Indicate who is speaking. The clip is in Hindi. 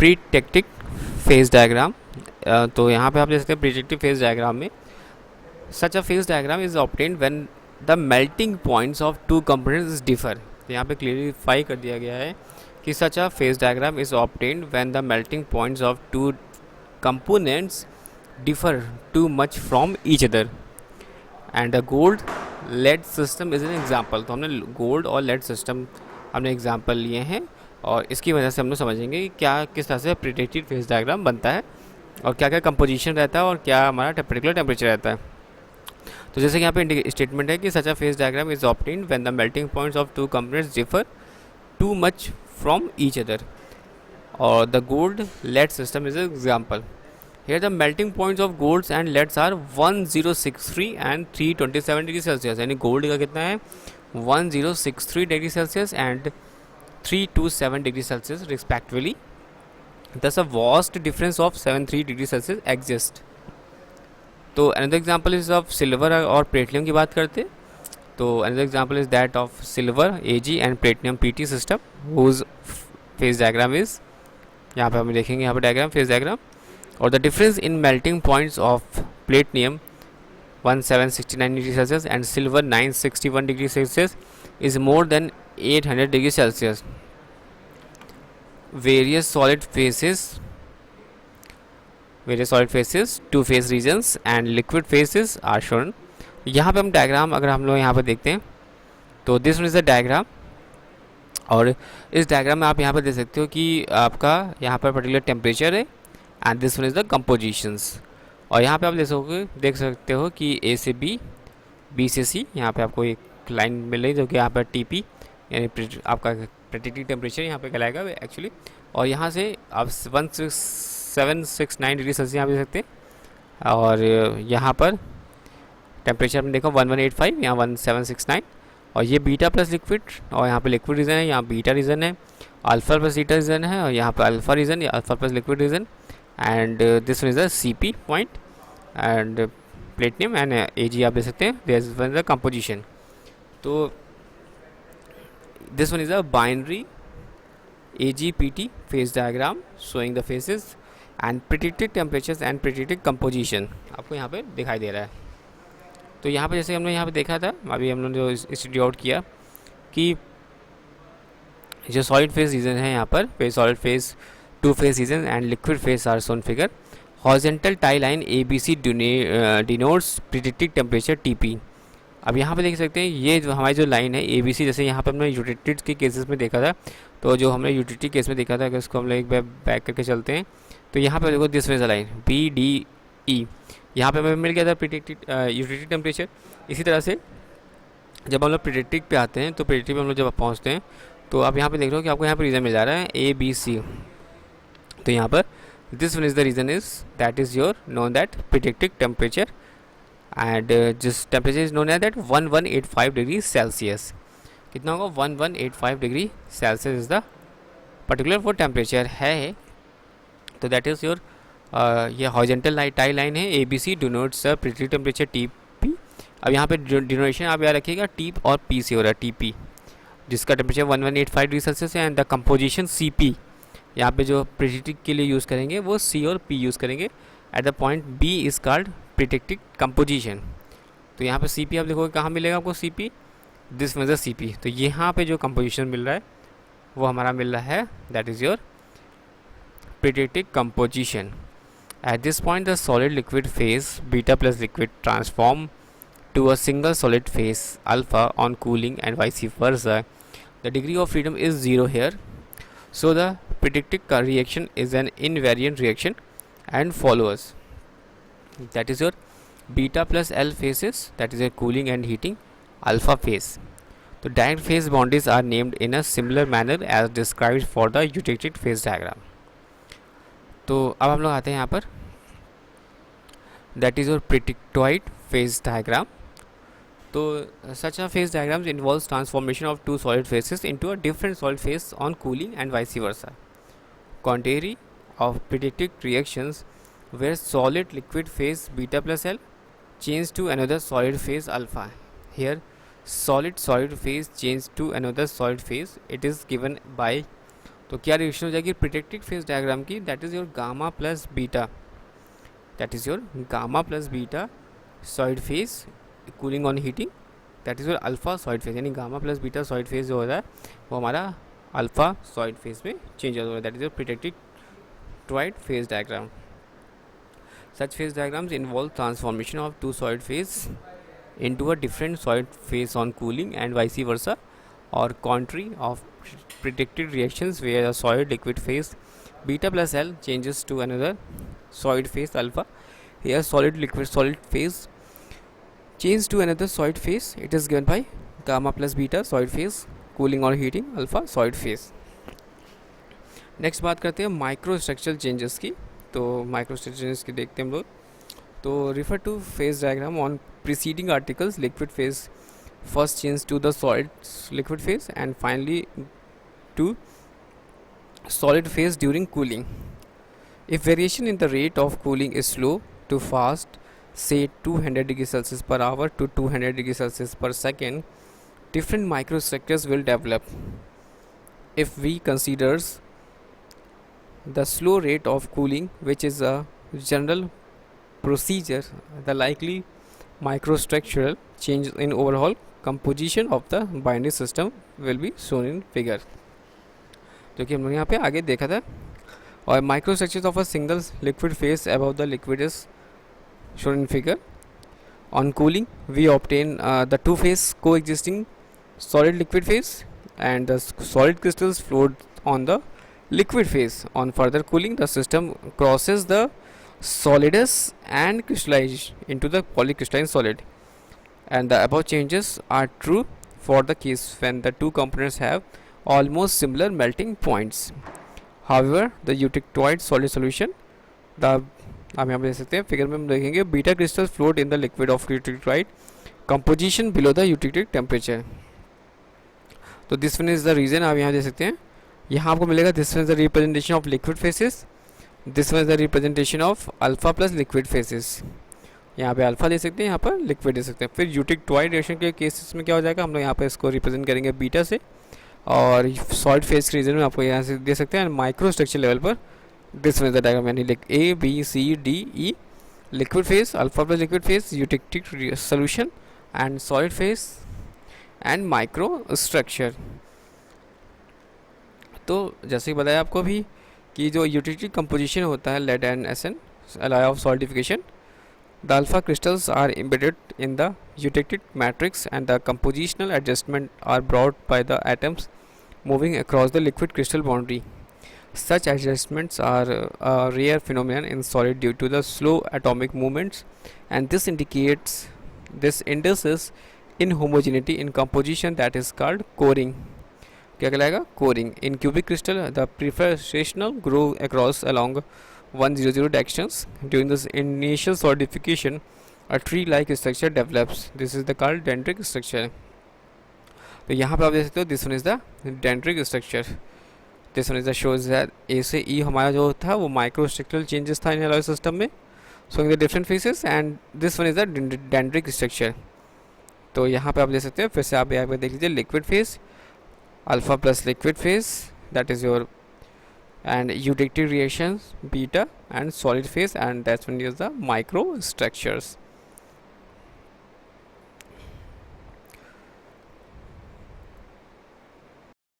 Speaker 1: प्रीटेक्टिक फेज डायग्राम। तो यहाँ पे आप देख सकते हैं प्रीटेक्टिव फेज डायग्राम में such a phase diagram is obtained when the melting points of two components differ. तो यहाँ पे क्लियरिफाई कर दिया गया है कि such a phase diagram is obtained when the melting points of two components differ too much from each other and the gold lead system is an example। तो हमने गोल्ड और लेड सिस्टम हमने एग्जाम्पल लिए हैं और इसकी वजह से हम लोग समझेंगे कि क्या किस तरह से प्रिडिक्टेड फेज डायग्राम बनता है और क्या क्या कंपोजिशन रहता है और क्या हमारा पर्टिकुलर टेम्परेचर रहता है। तो जैसे कि यहाँ पे स्टेटमेंट है कि such a phase diagram is obtained when the melting points of two components differ too much from each other और the gold lead system is an example. Here the melting points of golds and leads are 1063 and 327 degree Celsius। यानी गोल्ड का कितना है 1063 degree Celsius and 327 degree Celsius respectively. Thus a vast difference of 73 degree Celsius exist। तो another example is of silver और platinum की बात करते तो another example is that of silver Ag and platinum Pt system whose phase diagram is, यहाँ पे हम देखेंगे यहाँ पे डायग्राम फेज डायग्राम। और the difference in melting points of platinum 1769 degree Celsius and silver 961 degree Celsius is more than 800 degree Celsius. Various solid phases to phase regions and liquid phases are shown. यहाँ पे हम डायग्राम अगर हम लोग यहाँ पे देखते हैं तो this one is the diagram और इस डायग्राम में आप यहाँ पर देख सकते हो कि आपका यहाँ पर पर्टिकुलर टेम्परेचर है and this one is the compositions. और यहाँ पे आप देख सकते हो कि ए से बी, बी से सी, यहाँ पे आपको एक लाइन मिल रही है जो कि यहाँ पर टीपी यानी आपका प्रेडिक्टेड टेम्परेचर यहाँ पे कहलाएगा एक्चुअली। और यहाँ से आप 1769 डिग्री सेल्सियस यहाँ पे देख सकते हैं और यहाँ पर टेम्परेचर हमने देखा 1185, यहाँ 1769 और ये बीटा प्लस लिक्विड और यहाँ पे लिक्विड रीजन है, यहाँ बीटा रीजन है, अल्फा प्लस बीटा रीजन है और यहाँ पर अल्फा रीजन या alpha plus liquid region and this one is the CP point and platinum and Ag आप देख सकते हैं there is one the composition। तो this one is a binary AgPT phase diagram showing the phases and predicted temperatures and predicted composition आपको यहाँ पे दिखाई दे रहा है। तो यहाँ पे जैसे हमने यहाँ पे देखा था अभी हम लोगों ने जो स्टडी आउट किया कि जो सॉलिड फेज रीजन है यहाँ पर solid phase two phase regions and liquid phase are shown figure। horizontal tie line ABC denotes predicted temperature TP। अब यहाँ पे देख सकते हैं ये जो हमारी जो लाइन है ABC, जैसे यहाँ पे हमने यूटिलिटी के केसेस में देखा था तो जो हमने यूटिलिटी केस में देखा था कि उसको हम लोग एक बार बैक करके चलते हैं तो यहाँ पे देखो दिस वे लाइन BDE यहाँ पे हमें मिल गया था प्रिडिक्टेड यूटिलिटी टेम्परेचर। इसी तरह से जब हम लोग प्रिडिक्टिव पे आते हैं तो प्रिडिक्टिव हम लोग जब पहुँचते हैं तो आप यहाँ पे देख रहे हो कि आपको यहाँ पर रीजन मिल जा रहा है ABC। तो यहाँ पर this one is the reason is that is your known that predicted temperature and जिस temperature is known as that 1185 degree Celsius. कितना होगा 1185 degree Celsius is the particular वो टेम्परेचर है। तो दैट इज़ योर ये हॉरिजॉन्टल टाई लाइन है ABC denotes the predicted temperature TP। अब यहाँ पे डिनोटेशन आप याद रखिएगा टी और पी से हो रहा है TP जिसका टेम्परेचर 1185 डिग्री सेल्सियस है एंड द कंपोजिशन CP यहाँ पे जो प्रिडिक्टिव के लिए यूज़ करेंगे वो C और P यूज़ करेंगे at the point B is called predictive composition. तो यहाँ पे CP आप देखोगे कहाँ मिलेगा आपको CP, this one is CP। तो यहाँ पे जो कंपोजिशन मिल रहा है वो हमारा मिल रहा है that is your predictive composition. At this point the solid liquid phase beta plus liquid transform to a single solid phase alpha on cooling and vice versa. The degree of freedom is 0 here so the predicted reaction is an invariant reaction and follows that is your beta plus L phases, that is a cooling and heating alpha phase। तो direct phase boundaries are named in a similar manner as described for the eutectic phase diagram। तो अब हम लोग आते हैं यहाँ पर that is your predictoid phase diagram। तो such a phase diagrams involves transformation of two solid phases into a different solid phase on cooling and vice versa, contrary of predicted reactions where solid liquid phase beta plus L change to another solid phase alpha। Here solid phase change to another solid phase, it is given by तो क्या रिएक्शन हो जाएगी प्रिडिक्टेड फेज डायग्राम की, that is your gamma plus beta, that is your gamma plus beta solid phase cooling on heating, that is your alpha solid phase, यानी gamma plus beta solid phase जो हो रहा है वो हमारा अल्फा सॉलिड फेज में चेंज हो रहा है, that is your predicted toroid phase diagram. Such phase diagrams involve transformation of two solid phase into a different solid phase on cooling and vice versa, or contrary of predicted reactions where a solid liquid phase beta plus L changes to another solid phase alpha. Here solid liquid solid phase change to another solid phase, it is given by gamma plus beta solid phase cooling or heating alpha solid phase. Next बात करते हैं माइक्रो स्ट्रक्चरल चेंजेस की। तो माइक्रो स्ट्रक्चर चेंजेस की देखते हैं हम लोग। तो refer to phase diagram on preceding articles, liquid phase first change to the solid liquid phase and finally to solid phase during cooling. If variation in the rate of cooling is slow to fast, say 200 degrees Celsius per hour to 200 degrees Celsius per second, different microstructures will develop. If we considers the slow rate of cooling, which is a general procedure, the likely microstructural change in overall composition of the binary system will be shown in figure. जो कि हम लोग यहाँ पे आगे देखा था। और microstructures of a single liquid phase above the liquid is shown in figure. On cooling we obtain the two phase coexisting solid liquid phase and the solid crystals float on the liquid phase. On further cooling, the system crosses the solidus and crystallizes into the polycrystalline solid, and the above changes are true for the case when the two components have almost similar melting points. However, the eutectoid solid solution, the आप यहाँ पे देख सकते हैं फिगर में हम देखेंगे beta crystal float in the liquid of eutectoid composition below the eutectic temperature. तो this one is the reason आप यहाँ देख सकते हैं। यहाँ आपको मिलेगा this one is the representation of liquid faces, this one is the representation of alpha plus liquid faces. यहाँ पे अल्फा दे सकते हैं, यहाँ पर लिक्विड दे सकते हैं। फिर यूटिक्टॉइड रिएक्शन के केसेस में क्या हो जाएगा, हम लोग यहाँ पर इसको रिप्रेजेंट करेंगे बीटा से, और सॉलिड फेज के रीजन में आपको यहाँ से दे सकते हैं। माइक्रो स्ट्रक्चर लेवल पर this one is the diagram, यानी A B C D E, liquid phase, alpha plus liquid phase, eutectic solution and solid phase and microstructure. तो जैसे ही बताया आपको अभी कि जो यूटिलिटी कंपोजिशन होता है lead and SN alloy of solidification, the alpha crystals are embedded in the eutectic matrix and the compositional adjustment are brought by the atoms moving across the liquid crystal boundary. Such adjustments are a rare phenomenon in solid due to the slow atomic movements, and this induces inhomogeneity in composition that is called coring. क्या कहलाएगा, coring. In cubic crystal, the preferential grow across along 100 directions. During this initial solidification, a tree-like structure develops. This is the called dendritic structure. तो यहाँ पे आप देख सकते हो this one is the dendritic structure. This one is the shows that A से E हमारा जो था वो microstructural changes था in alloy system में, showing the different phases, and this one is the dendritic structure. तो यहाँ पे आप देख सकते हैं, फिर से आप यहाँ पे देख लीजिए liquid phase, alpha plus liquid phase, that is your, and eutectic reactions beta, and solid phase, and that's when you use the micro structures.